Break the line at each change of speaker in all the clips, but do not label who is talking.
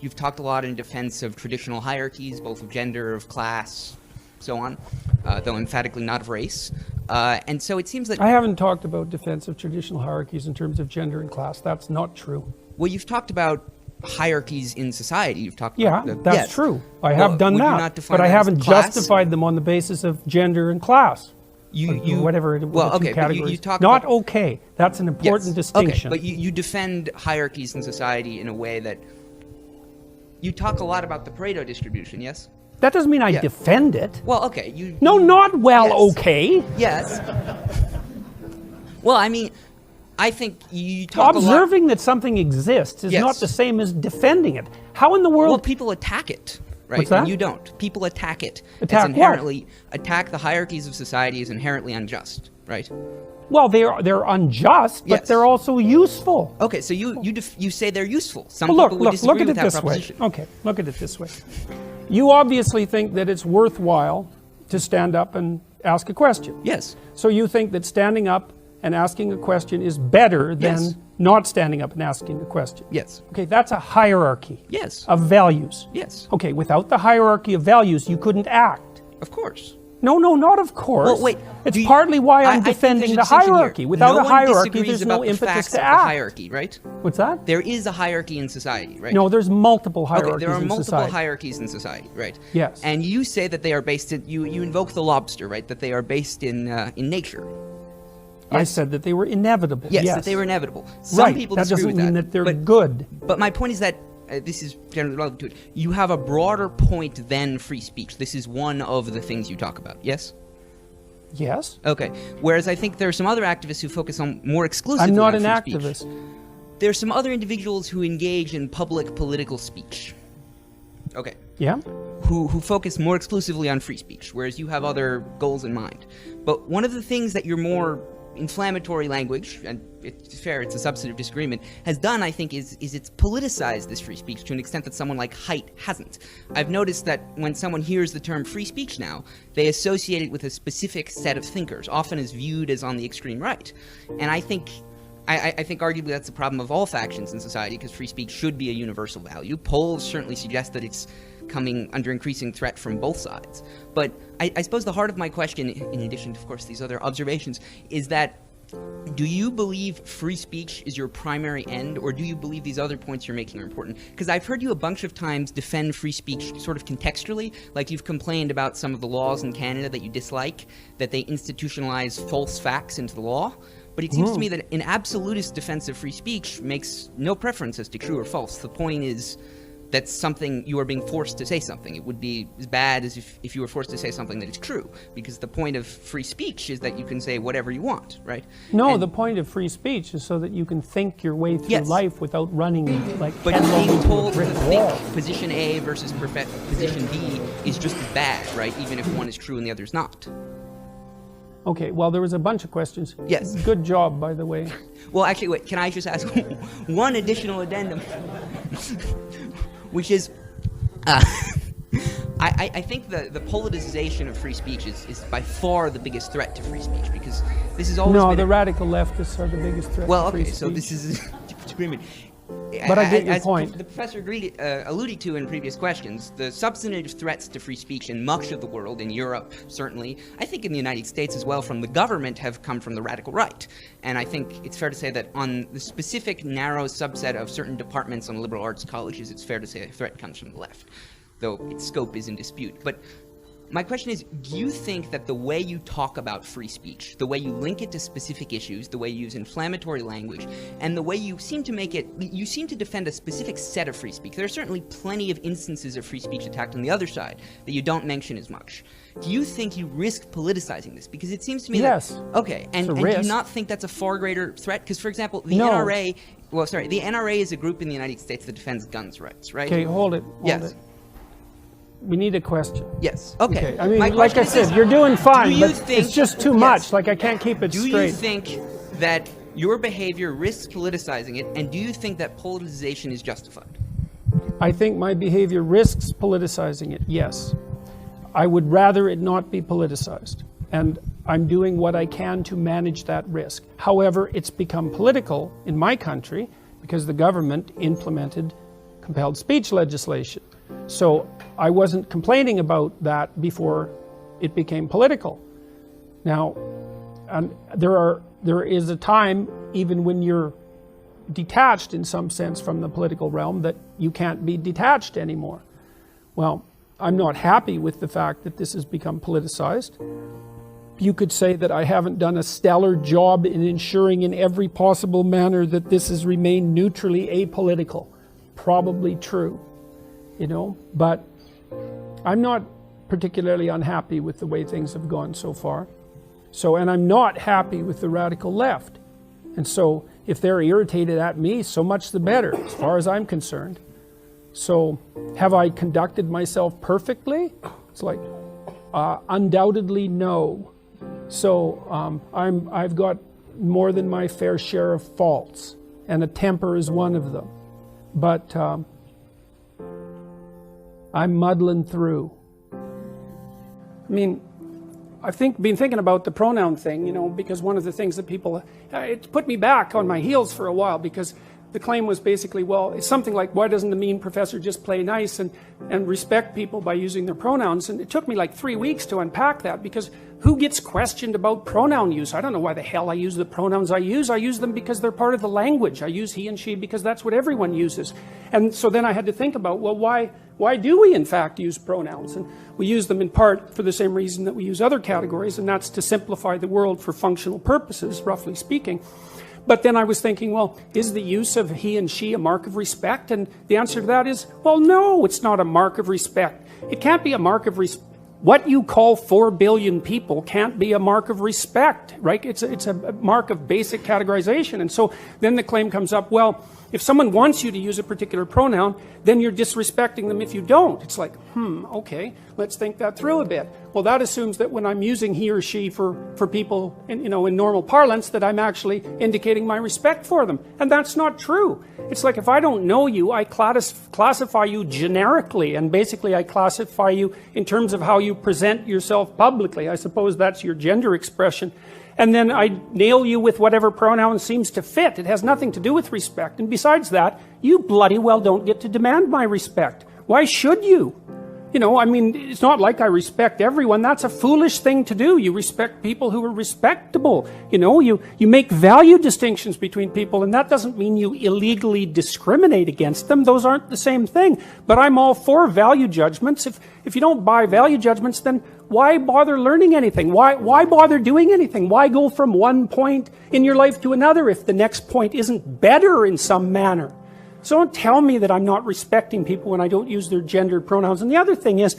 you've talked a lot in defense of traditional hierarchies, both of gender, of class, so on, though emphatically not of race. And so it seems that...
I haven't talked about defense of traditional hierarchies in terms of gender and class. That's not true.
Well, you've talked about hierarchies in society. You've talked
Yeah,
about...
that's
yes.
true. I have done
would you
that.
not define
But I
that as
haven't
class?
justified them on the basis of gender and class. Whatever it
well,
the two
okay,
categories.
but you talk
not
about,
okay. That's an important
yes,
distinction.
Okay, but you defend hierarchies in society in a way that... You talk a lot about the Pareto distribution, yes?
That doesn't mean I defend it.
Well, okay,
No, not well,
yes.
okay.
Yes. Well, I mean, I think you talk
Observing that something exists is
Yes.
not the same as defending it. How in the world...
Well, people attack it, right?
What's that?
And you don't. People attack it.
Attack
it's inherently, attack the hierarchies of society is inherently unjust, right?
Well, they're unjust, but
Yes.
they're also useful.
Okay, so you say they're useful. Some
Well,
people would disagree
look at
with
it
that
this way.
proposition.
Okay, look at it this way. You obviously think that it's worthwhile to stand up and ask a question.
Yes.
So you think that standing up and asking a question is better than
Yes.
not standing up and asking a question.
Yes.
Okay, that's a hierarchy
Yes.
of values.
Yes.
Okay, without the hierarchy of values, you couldn't act.
Of course.
No, not of course.
Well, wait.
It's partly why
I
I'm
think
defending
there's
the
a distinction
hierarchy.
here.
Without
No
a
one
hierarchy,
disagrees
there's
about
no
the
impetus
facts
to
of
act.
the hierarchy, right?
What's that?
There is a hierarchy in society, right?
No, there's multiple hierarchies
Okay, there are
in
multiple
society.
hierarchies in society, right?
Yes.
And you say that they are based in, you invoke the lobster, right? That they are based in nature.
I
Yes.
said that they were inevitable.
Yes,
Yes,
that they were inevitable. Some
right.
people
That
disagree
doesn't
with
mean
that.
that they're
but,
good.
But my point is that this is generally relevant to it. You have a broader point than free speech. This is one of the things you talk about. Yes.
Yes.
Okay. Whereas I think there are some other activists who focus on more exclusively
I'm not
on
an
free speech.
activist.
There are some other individuals who engage in public political speech. Okay.
Yeah?
Who focus more exclusively on free speech, whereas you have other goals in mind. But one of the things that your more inflammatory language, and it's fair, it's a substantive disagreement, has done, I think, is it's politicized this free speech to an extent that someone like Haidt hasn't. I've noticed that when someone hears the term free speech now, they associate it with a specific set of thinkers, often as viewed as on the extreme right. And I think arguably that's the problem of all factions in society, because free speech should be a universal value. Polls certainly suggest that it's coming under increasing threat from both sides. But I suppose the heart of my question, in addition to, of course, these other observations, is that do you believe free speech is your primary end, or do you believe these other points you're making are important? Because I've heard you a bunch of times defend free speech sort of contextually, like you've complained about some of the laws in Canada that you dislike, that they institutionalize false facts into the law. But it seems to me that an absolutist defense of free speech makes no preference as to true or false. The point is that something, you are being forced to say something. It would be as bad as if you were forced to say something that is true, because the point of free speech is that you can say whatever you want, right?
No,
And-
the point of free speech is so that you can think your way through
Yes.
life without running like
But
headlong
being
into a
told to
brick
think
wall.
position A versus position B is just as bad, right? Even if one is true and the other is not.
Okay, well, there was a bunch of questions.
Yes.
Good job, by the way.
Well, actually, wait, can I just ask one additional addendum? Which is, I think the politicization of free speech is by far the biggest threat to free speech, because this is always
No,
been
the radical leftists are the biggest threat
well,
to free
okay,
speech.
so this is a disagreement.
But I get your
As
point.
the professor alluded to in previous questions, the substantive threats to free speech in much of the world, in Europe certainly, I think in the United States as well, from the government have come from the radical right. And I think it's fair to say that on the specific narrow subset of certain departments on liberal arts colleges, it's fair to say a threat comes from the left, though its scope is in dispute. But my question is, do you think that the way you talk about free speech, the way you link it to specific issues, the way you use inflammatory language, and the way you seem to make it, you seem to defend a specific set of free speech. There are certainly plenty of instances of free speech attacked on the other side that you don't mention as much. Do you think you risk politicizing this? Because it seems to me
Yes.
that, okay, and
It's a
do you
risk.
not think that's a far greater threat? Because, for example, the
No.
NRA, the NRA is a group in the United States that defends guns rights, right?
Okay, hold it.
Yes.
We need a question.
Yes. Okay.
I mean,
My
like I
question is
said, you're doing fine,
do you
but
think-
it's just too
Yes.
much. Like, I can't keep it
Do
straight.
you think that your behavior risks politicizing it, and do you think that politicization is justified?
I think my behavior risks politicizing it, yes. I would rather it not be politicized. And I'm doing what I can to manage that risk. However, it's become political in my country because the government implemented compelled speech legislation. So I wasn't complaining about that before it became political. Now, there is a time, even when you're detached in some sense from the political realm, that you can't be detached anymore. Well, I'm not happy with the fact that this has become politicized. You could say that I haven't done a stellar job in ensuring in every possible manner that this has remained neutrally apolitical. Probably true, but I'm not particularly unhappy with the way things have gone so far. And I'm not happy with the radical left. And so if they're irritated at me, so much the better, as far as I'm concerned. So have I conducted myself perfectly? It's like, undoubtedly no. So I've got more than my fair share of faults, and a temper is one of them. But I'm muddling through. I mean, I've been thinking about the pronoun thing, because one of the things that people, it put me back on my heels for a while, because the claim was basically, well, it's something like, why doesn't the mean professor just play nice and respect people by using their pronouns? And it took me like 3 weeks to unpack that, because who gets questioned about pronoun use? I don't know why the hell I use the pronouns I use. I use them because they're part of the language. I use he and she because that's what everyone uses. And so then I had to think about, well, why do we in fact use pronouns? And we use them in part for the same reason that we use other categories, and that's to simplify the world for functional purposes, roughly speaking. But then I was thinking, well, is the use of he and she a mark of respect? And the answer to that is, well, no, it's not a mark of respect. It can't be a mark of respect. What you call 4 billion people can't be a mark of respect, right? It's a mark of basic categorization. And so then the claim comes up, well, if someone wants you to use a particular pronoun, then you're disrespecting them if you don't. It's like, okay, let's think that through a bit. Well, that assumes that when I'm using he or she for people in normal parlance, that I'm actually indicating my respect for them. And that's not true. It's like if I don't know you, I classify you generically, and basically I classify you in terms of how you present yourself publicly. I suppose that's your gender expression. And then I nail you with whatever pronoun seems to fit. It has nothing to do with respect. And besides that, you bloody well don't get to demand my respect. Why should you? It's not like I respect everyone. That's a foolish thing to do. You respect people who are respectable. You make value distinctions between people, and that doesn't mean you illegally discriminate against them. Those aren't the same thing. But I'm all for value judgments. If you don't buy value judgments, then why bother learning anything? Why bother doing anything? Why go from one point in your life to another if the next point isn't better in some manner? So don't tell me that I'm not respecting people when I don't use their gendered pronouns. And the other thing is,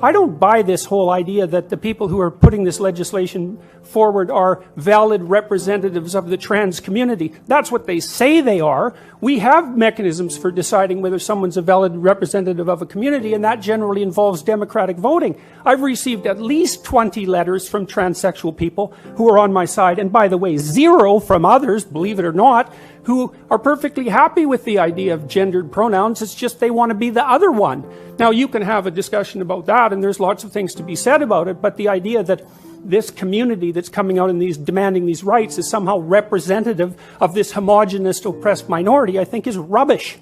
I don't buy this whole idea that the people who are putting this legislation forward are valid representatives of the trans community. That's what they say they are. We have mechanisms for deciding whether someone's a valid representative of a community, and that generally involves democratic voting. I've received at least 20 letters from transsexual people who are on my side, and by the way, 0 from others, believe it or not, who are perfectly happy with the idea of gendered pronouns. It's just they want to be the other one. Now, you can have a discussion about that, and there's lots of things to be said about it, but the idea that this community that's coming out and demanding these rights is somehow representative of this homogenous oppressed minority, I think is rubbish.